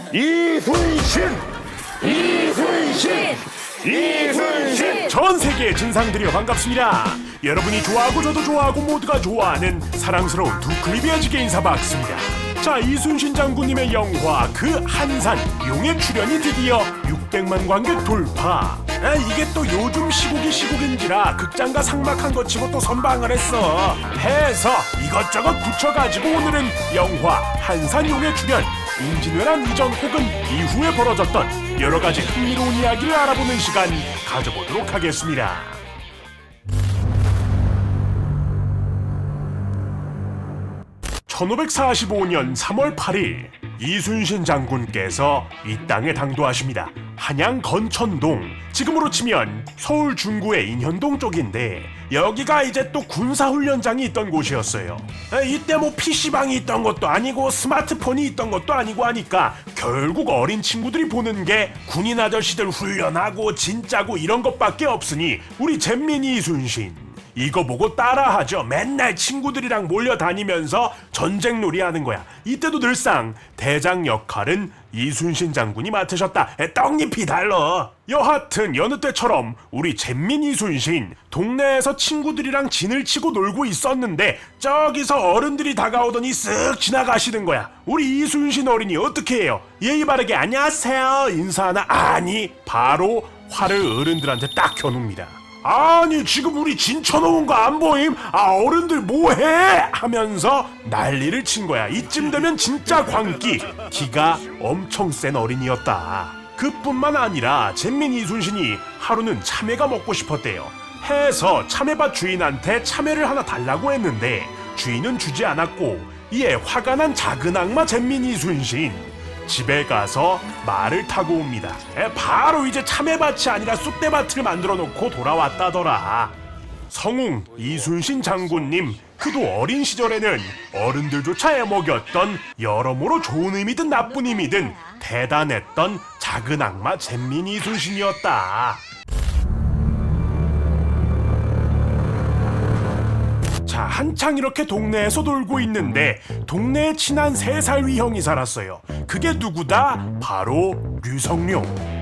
이순신! 전 세계의 진상들이여 반갑습니다. 여러분이 좋아하고 저도 좋아하고 모두가 좋아하는 사랑스러운 두 클리비아지게 인사받습니다. 자, 이순신 장군님의 영화 그 한산 용의 출연이 드디어 600만 관객 돌파. 이게 또 요즘 시국인지라 극장과 상막한 것 치고 또 선방을 해서 이것저것 붙여가지고 오늘은 영화 한산 용의 출연 임진왜란 이전 혹은 이후에 벌어졌던 여러가지 흥미로운 이야기를 알아보는 시간 가져보도록 하겠습니다. (1545년 3월 8일) 이순신 장군께서 이 땅에 당도하십니다. 한양 건천동, 지금으로 치면 서울 중구의 인현동 쪽인데 여기가 이제 또 군사훈련장이 있던 곳이었어요. 이때 뭐 PC방이 있던 것도 아니고 스마트폰이 있던 것도 아니고 하니까 결국 어린 친구들이 보는 게 군인 아저씨들 훈련하고 진짜고 이런 것밖에 없으니 우리 잼민이 이순신 이거 보고 따라하죠. 맨날 친구들이랑 몰려다니면서 전쟁놀이 하는 거야. 이때도 늘상 대장 역할은 이순신 장군이 맡으셨다. 떡잎이 달러. 여하튼 여느 때처럼 우리 잼민 이순신 동네에서 친구들이랑 진을 치고 놀고 있었는데 저기서 어른들이 다가오더니 쓱 지나가시는 거야. 우리 이순신 어린이 어떻게 해요? 예의 바르게 안녕하세요 인사하나? 아니, 바로 화를 어른들한테 딱 겨눕니다. 아니, 지금 우리 진 쳐놓은 거 안 보임? 어른들 뭐해? 하면서 난리를 친 거야. 이쯤 되면 진짜 광기, 기가 엄청 센 어린이였다. 그뿐만 아니라 잼민 이순신이 하루는 참외가 먹고 싶었대요. 해서 참외밭 주인한테 참외를 하나 달라고 했는데 주인은 주지 않았고, 이에 화가 난 작은 악마 잼민 이순신 집에 가서 말을 타고 옵니다. 바로 이제 참외밭이 아니라 쑥대밭을 만들어 놓고 돌아왔다더라. 성웅 이순신 장군님, 그도 어린 시절에는 어른들조차 애먹였던 여러모로 좋은 의미든 나쁜 의미든 대단했던 작은 악마 잼민 이순신이었다. 자, 한창 이렇게 동네에서 놀고 있는데 동네에 친한 3살 위 형이 살았어요. 그게 누구다? 바로 류성룡.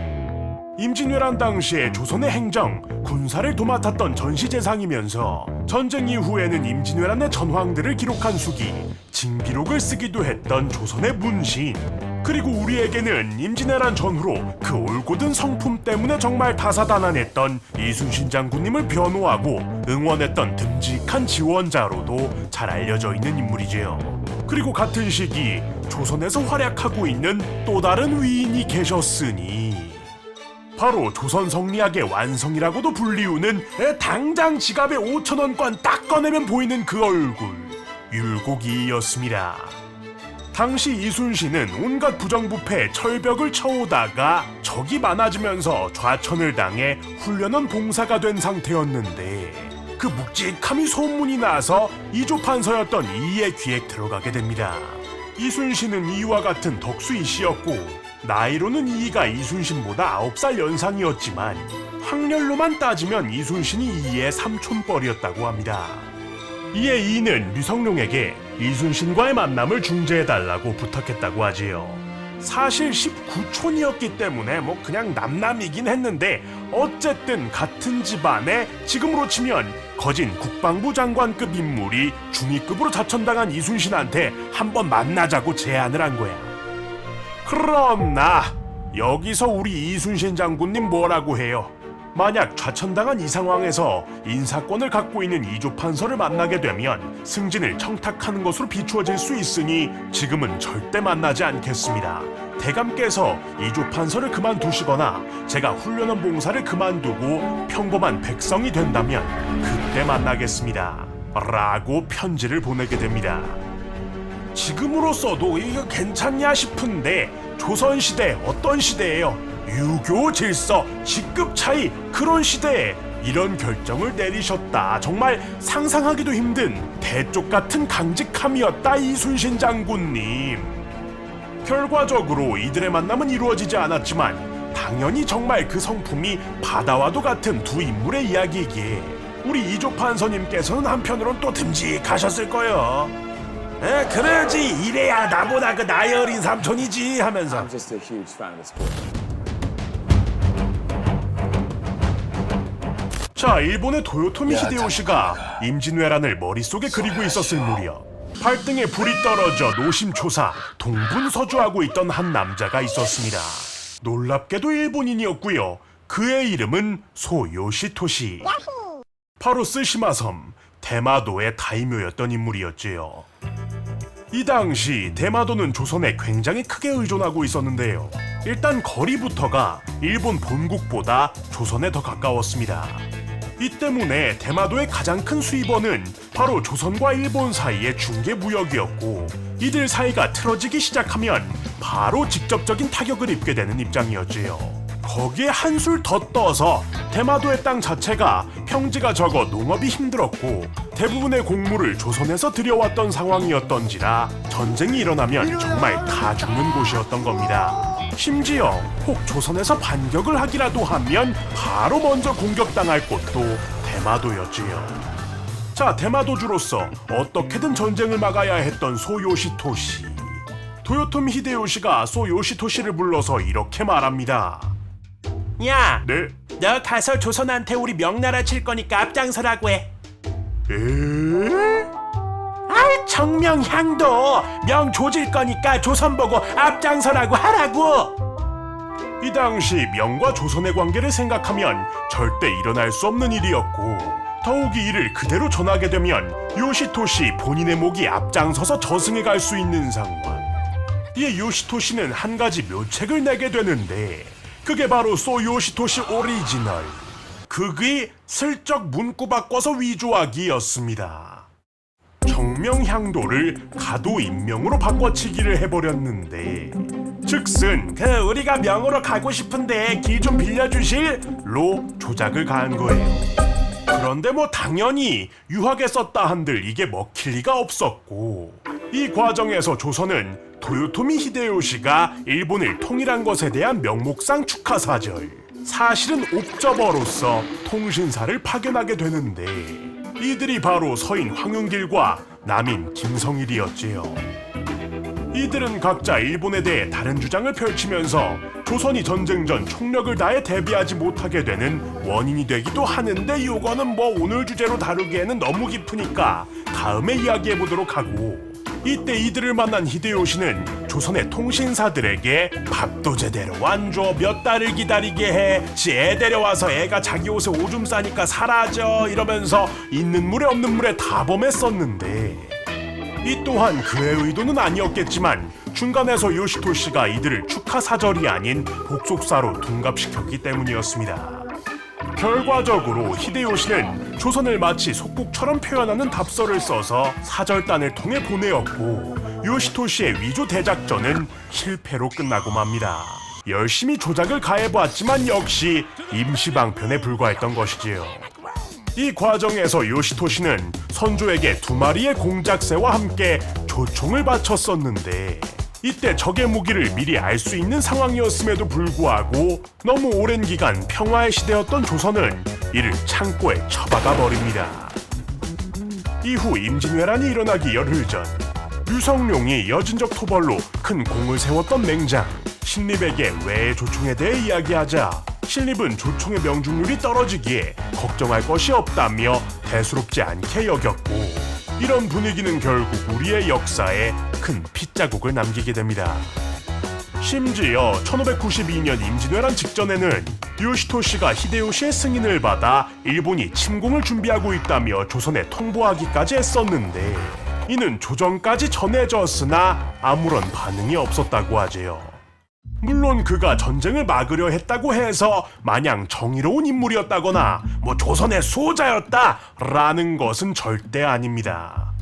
임진왜란 당시에 조선의 행정, 군사를 도맡았던 전시재상이면서 전쟁 이후에는 임진왜란의 전황들을 기록한 수기, 징비록을 쓰기도 했던 조선의 문신. 그리고 우리에게는 임진왜란 전후로 그 올곧은 성품 때문에 정말 다사다난했던 이순신 장군님을 변호하고 응원했던 듬직한 지원자로도 잘 알려져 있는 인물이지요. 그리고 같은 시기 조선에서 활약하고 있는 또 다른 위인이 계셨으니 바로 조선 성리학의 완성이라고도 불리우는 당장 지갑에 5,000원권 딱 꺼내면 보이는 그 얼굴, 율곡이였습니다. 당시 이순신은 온갖 부정부패 철벽을 쳐오다가 적이 많아지면서 좌천을 당해 훈련원 봉사가 된 상태였는데 그 묵직함이 소문이 나서 이조판서였던 이의 귀에 들어가게 됩니다. 이순신은 이와 같은 덕수이 씨였고 나이로는 이가 이순신보다 9살 연상이었지만 학렬로만 따지면 이순신이 이의 삼촌뻘이었다고 합니다. 이에 이는 류성룡에게 이순신과의 만남을 중재해달라고 부탁했다고 하지요. 사실 19촌이었기 때문에 뭐 그냥 남남이긴 했는데 어쨌든 같은 집안에 지금으로 치면 거진 국방부 장관급 인물이 중위급으로 자천당한 이순신한테 한번 만나자고 제안을 한 거야. 그러나 여기서 우리 이순신 장군님 뭐라고 해요? 만약 좌천당한 이 상황에서 인사권을 갖고 있는 이조판서를 만나게 되면 승진을 청탁하는 것으로 비추어질 수 있으니 지금은 절대 만나지 않겠습니다. 대감께서 이조판서를 그만두시거나 제가 훈련원 봉사를 그만두고 평범한 백성이 된다면 그때 만나겠습니다. 라고 편지를 보내게 됩니다. 지금으로서도 이거 괜찮냐 싶은데 조선시대 어떤 시대예요? 유교 질서, 직급 차이, 그런 시대에 이런 결정을 내리셨다. 정말 상상하기도 힘든 대쪽 같은 강직함이었다, 이순신 장군님. 결과적으로 이들의 만남은 이루어지지 않았지만 당연히 정말 그 성품이 바다와도 같은 두 인물의 이야기이기에 우리 이조판서님께서는 한편으론 또 듬직하셨을 거예요. 그러지 이래야 나보다 그 나이 어린 삼촌이지 하면서. I'm just a huge fan of the sport. 자, 일본의 도요토미 히데요시가 임진왜란을 머릿속에 그리고 있었을 무렵 발등에 불이 떨어져 노심초사 동분서주하고 있던 한 남자가 있었습니다. 놀랍게도 일본인이었고요. 그의 이름은 소요시토시. 바로 쓰시마섬 대마도의 다이묘였던 인물이었지요. 이 당시 대마도는 조선에 굉장히 크게 의존하고 있었는데요. 일단 거리부터가 일본 본국보다 조선에 더 가까웠습니다. 이 때문에 대마도의 가장 큰 수입원은 바로 조선과 일본 사이의 중개무역이었고, 이들 사이가 틀어지기 시작하면 바로 직접적인 타격을 입게 되는 입장이었지요. 거기에 한술 더 떠서 대마도의 땅 자체가 평지가 적어 농업이 힘들었고 대부분의 곡물을 조선에서 들여왔던 상황이었던지라 전쟁이 일어나면 정말 다 죽는 곳이었던 겁니다. 심지어 혹 조선에서 반격을 하기라도 하면 바로 먼저 공격당할 곳도 대마도였지요. 자, 대마도주로서 어떻게든 전쟁을 막아야 했던 소요시토시. 도요토미 히데요시가 소요시토시를 불러서 이렇게 말합니다. 야, 네? 너 가서 조선한테 우리 명나라 칠 거니까 앞장서라고 해. 아이, 정명향도 명 조질 거니까 조선 보고 앞장서라고 하라고. 이 당시 명과 조선의 관계를 생각하면 절대 일어날 수 없는 일이었고, 더욱이 이를 그대로 전하게 되면 요시토시 본인의 목이 앞장서서 저승에 갈 수 있는 상황. 이에 요시토시는 한 가지 묘책을 내게 되는데 그게 바로 소요시토시 오리지널, 극의 슬쩍 문구 바꿔서 위조하기였습니다. 정명향도를 가도인명으로 바꿔치기를 해버렸는데, 즉슨 우리가 명으로 가고 싶은데 길 좀 빌려주실?로 조작을 가한 거예요. 그런데 뭐 당연히 유학에 썼다 한들 이게 먹힐 리가 없었고, 이 과정에서 조선은 도요토미 히데요시가 일본을 통일한 것에 대한 명목상 축하사절, 사실은 옵저버로서 통신사를 파견하게 되는데, 이들이 바로 서인 황윤길과 남인 김성일이었지요. 이들은 각자 일본에 대해 다른 주장을 펼치면서 조선이 전쟁 전 총력을 다해 대비하지 못하게 되는 원인이 되기도 하는데, 요거는 뭐 오늘 주제로 다루기에는 너무 깊으니까 다음에 이야기해보도록 하고, 이때 이들을 만난 히데요시는 조선의 통신사들에게 밥도 제대로 안 줘, 몇 달을 기다리게 해, 애 데려와서 애가 자기 옷에 오줌 싸니까 사라져, 이러면서 있는 물에 없는 물에 다 범했었는데, 이 또한 그의 의도는 아니었겠지만 중간에서 요시토시가 이들을 축하사절이 아닌 복속사로 둔갑시켰기 때문이었습니다. 결과적으로 히데요시는 조선을 마치 속국처럼 표현하는 답서를 써서 사절단을 통해 보내었고, 요시토시의 위조 대작전은 실패로 끝나고 맙니다. 열심히 조작을 가해보았지만 역시 임시방편에 불과했던 것이지요. 이 과정에서 요시토시는 선조에게 2마리의 공작새와 함께 조총을 바쳤었는데, 이때 적의 무기를 미리 알 수 있는 상황이었음에도 불구하고 너무 오랜 기간 평화의 시대였던 조선은 이를 창고에 처박아 버립니다. 이후 임진왜란이 일어나기 열흘 전, 류성룡이 여진적 토벌로 큰 공을 세웠던 맹장 신립에게 외의 조총에 대해 이야기하자 신립은 조총의 명중률이 떨어지기에 걱정할 것이 없다며 대수롭지 않게 여겼고, 이런 분위기는 결국 우리의 역사에 큰 핏자국을 남기게 됩니다. 심지어 1592년 임진왜란 직전에는 요시토시가 히데요시의 승인을 받아 일본이 침공을 준비하고 있다며 조선에 통보하기까지 했었는데, 이는 조정까지 전해졌으나 아무런 반응이 없었다고 하지요. 물론 그가 전쟁을 막으려 했다고 해서 마냥 정의로운 인물이었다거나 뭐 조선의 수호자였다라는 것은 절대 아닙니다.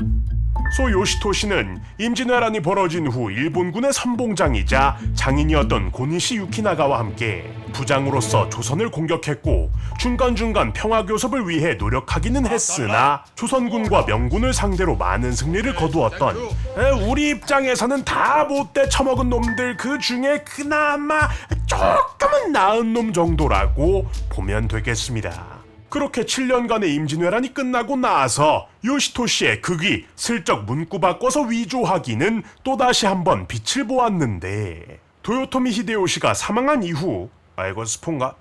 소요시토시는 임진왜란이 벌어진 후 일본군의 선봉장이자 장인이었던 고니시 유키나가와 함께 부장으로서 조선을 공격했고, 중간중간 평화교섭을 위해 노력하기는 했으나 조선군과 명군을 상대로 많은 승리를 거두었던, 우리 입장에서는 다 못돼 처먹은 놈들 그 중에 그나마 조금은 나은 놈 정도라고 보면 되겠습니다. 그렇게 7년간의 임진왜란이 끝나고 나서 요시토 씨의 극이 슬쩍 문구 바꿔서 위조하기는 또다시 한번 빛을 보았는데, 도요토미 히데요시가 사망한 이후, 이거 스폰가?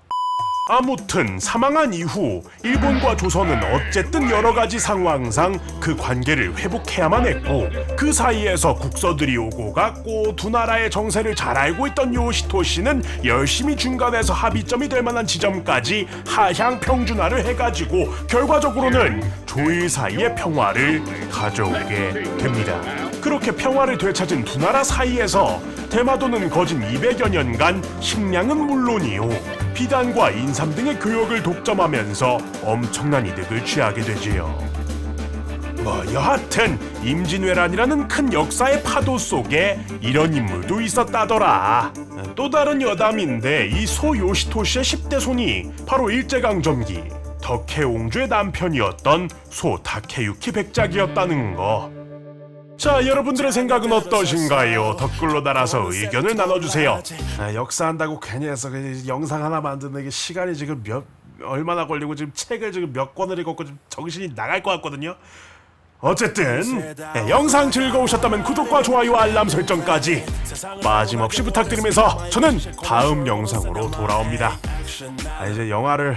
아무튼 사망한 이후 일본과 조선은 어쨌든 여러가지 상황상 그 관계를 회복해야만 했고, 그 사이에서 국서들이 오고 갔고 두 나라의 정세를 잘 알고 있던 요시토 씨는 열심히 중간에서 합의점이 될 만한 지점까지 하향 평준화를 해가지고 결과적으로는 조일 사이의 평화를 가져오게 됩니다. 그렇게 평화를 되찾은 두 나라 사이에서 대마도는 거진 200여 년간 식량은 물론이요, 비단과 인삼 등의 교역을 독점하면서 엄청난 이득을 취하게 되지요. 여하튼 임진왜란이라는 큰 역사의 파도 속에 이런 인물도 있었다더라. 또 다른 여담인데, 이 소 요시토 씨의 10대 손이 바로 일제강점기 덕혜옹주의 남편이었던 소 다케유키 백작이었다는 거. 자, 여러분들의 생각은 어떠신가요? 댓글로 달아서 의견을 나눠주세요. 역사한다고 괜히 해서 영상 하나 만드는 게 시간이 지금 얼마나 걸리고 지금 책을 지금 몇 권을 읽었고 지금 정신이 나갈 것 같거든요. 어쨌든 영상 즐거우셨다면 구독과 좋아요, 알람 설정까지 빠짐없이 부탁드리면서 저는 다음 영상으로 돌아옵니다. 이제 영화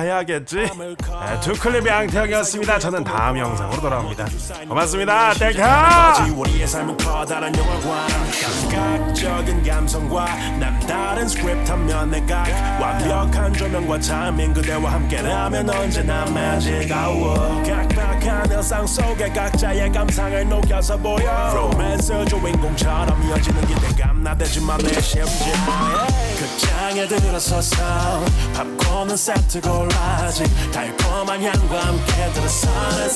해야겠지? 두클립 양태형이었습니다. 저는 다음 영상으로 돌아옵니다. 고맙습니다. 땡카! 우리의 삶은 커다란 영화관, 감각적인 감성과 남다른 스크립트하면 내가 완벽한 조명과 타이밍, 그대와 함께라면 언제나 magic-hour. 각박한 일상 속에 각자의 감상을 녹여서 보여 로맨스 주인공처럼 이어지는 기대감 나대지만 내 심장 극장에 들어서서 팝콘은 세트 골라지 달콤한 향과 함께 들어서는